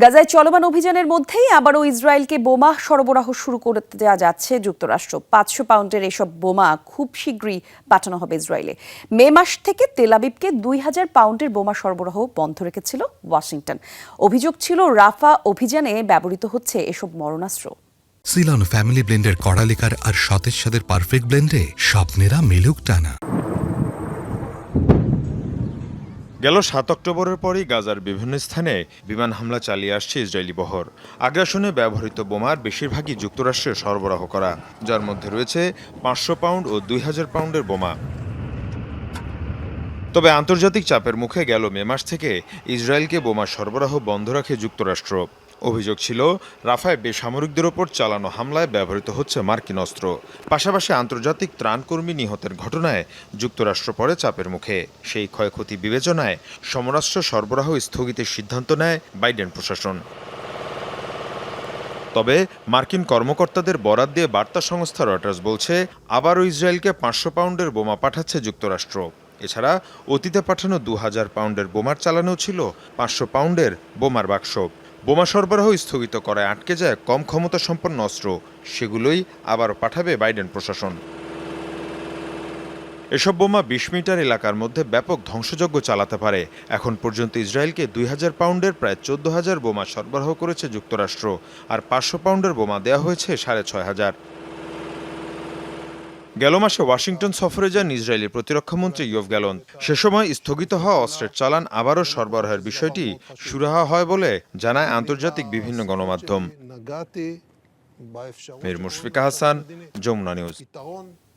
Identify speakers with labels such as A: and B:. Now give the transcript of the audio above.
A: গাজায় চলমান অভিযানের মধ্যেই আবারও ইসরায়েলকে বোমা সরবরাহ শুরু করতে দেওয়া যাচ্ছে যুক্তরাষ্ট্র। ৫০০ পাউন্ডের এসব বোমা খুব শীঘ্রই পাঠানো হবে ইসরায়েলে। মে মাস থেকে তেল আবিবকে ২০০০ পাউন্ডের বোমা সরবরাহ বন্ধ রেখেছিল ওয়াশিংটন। অভিযোগ ছিল রাফা অভিযানে ব্যবহৃত হচ্ছে এসব মরণাস্ত্র।
B: সিলন ফ্যামিলি ব্লেন্ডের কড়ালিকার আর সতেজ স্বাদের পারফেক্ট ব্লেন্ডে স্বপ্নেরা মেলুক টানা।
C: গেল ৭ অক্টোবরের পরই গাজার বিভিন্ন স্থানে বিমান হামলা চালিয়ে আসছে ইসরায়েলি বহর। আগ্রাসনে ব্যবহৃত বোমার বেশিরভাগই যুক্তরাষ্ট্রে সরবরাহ করা, যার মধ্যে রয়েছে ৫০০ পাউন্ড ও ২০০০ পাউন্ডের বোমা। তবে আন্তর্জাতিক চাপের মুখে গেল মে মাস থেকে ইসরায়েলকে বোমা সরবরাহ বন্ধ রাখে যুক্তরাষ্ট্র। অভিযোগ ছিল রাফায় বেসামরিকদের ওপর চালানো হামলায় ব্যবহৃত হচ্ছে মার্কিন অস্ত্র। পাশাপাশি আন্তর্জাতিক ত্রাণকর্মী নিহতের ঘটনায় যুক্তরাষ্ট্র পড়ে চাপের মুখে। সেই ক্ষয়ক্ষতি বিবেচনায় সমরাস্ত্র সরবরাহ স্থগিতের সিদ্ধান্ত নেয় বাইডেন প্রশাসন। তবে মার্কিন কর্মকর্তাদের বরাত দিয়ে বার্তা সংস্থা রয়টার্স বলছে, আবারও ইসরায়েলকে ৫০০ পাউন্ডের বোমা পাঠাচ্ছে যুক্তরাষ্ট্র। এছাড়া অতীতে পাঠানো ২০০০ পাউন্ডের বোমার চালানো ছিল ৫০০ পাউন্ডের বোমার বাক্স। বোমা সরবরাহ স্থগিত করায় আটকে যায় কম ক্ষমতা সম্পন্ন অস্ত্র, সেগুলোই আবারও পাঠাবে বাইডেন প্রশাসন। এসব বোমা ২০ মিটার এলাকার মধ্যে ব্যাপক ধ্বংসযজ্ঞ চালাতে পারে। এখন পর্যন্ত ইসরায়েলকে ২০০০ পাউন্ডের প্রায় ১৪,০০০ বোমা সরবরাহ করেছে যুক্তরাষ্ট্র, আর ৫০০ পাউন্ডের বোমা দেওয়া হয়েছে ৬,৫০০। গেল মাসে ওয়াশিংটন সফরে যান ইসরায়েলি প্রতিরক্ষামন্ত্রী ইয়োভ গ্যালন। সে সময় স্থগিত হওয়া অস্ত্রের চালান আবারও সরবরাহের বিষয়টি সুরাহা হয় বলে জানায় আন্তর্জাতিক বিভিন্ন গণমাধ্যম। মীর মুশফিকা হাসান, যমুনা নিউজ।